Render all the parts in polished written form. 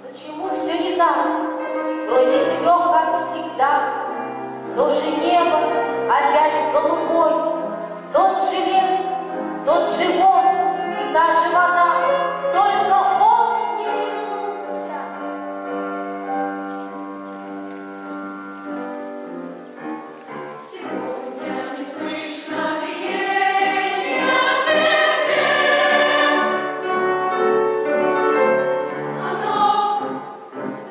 Почему все не так? Вроде все как всегда. То же небо опять голубой, тот же лес, тот же воздух и та же вода, только он не вернулся. Сегодня не слышно биения сердец. Оно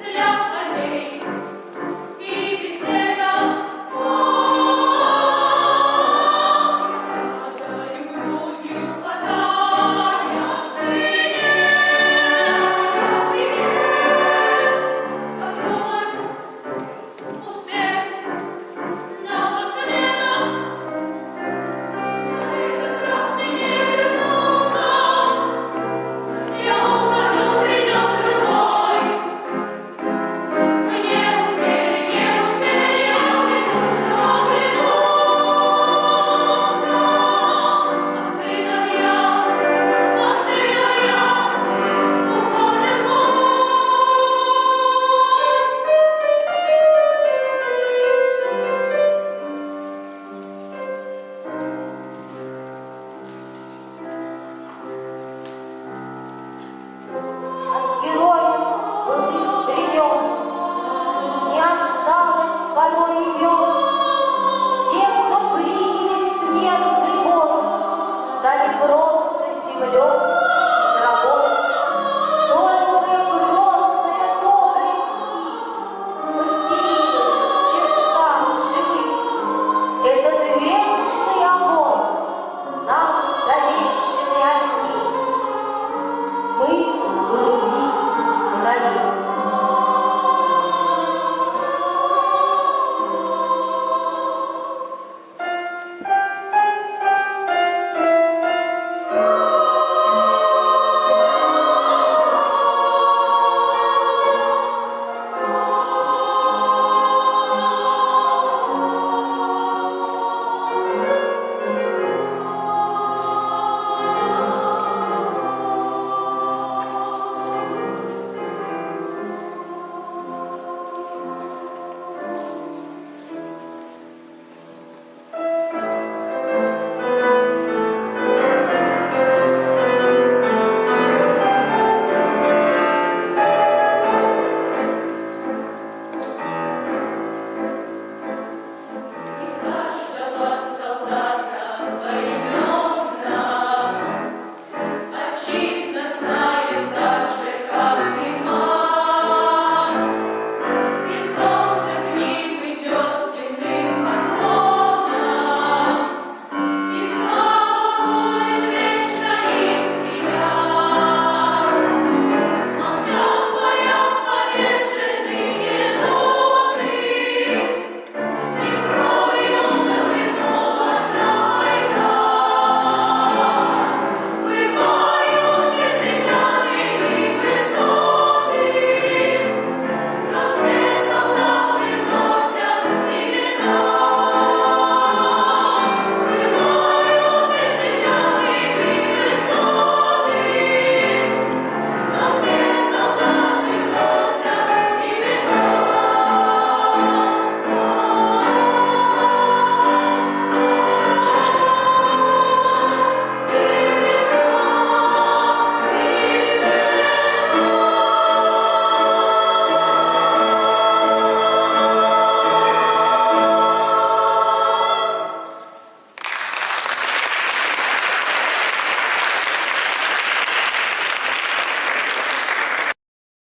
для полей и беседа. Падаю грудью, хватая свет, подумать успех напоследок. На этот раз мне не вернуться, я ухожу, придет другой. Мы не успели оглянуться, а сыновья уходят в бой. От героев былых времен не осталось порой имен. Те, кто приняли смертный бой, стали просто землей.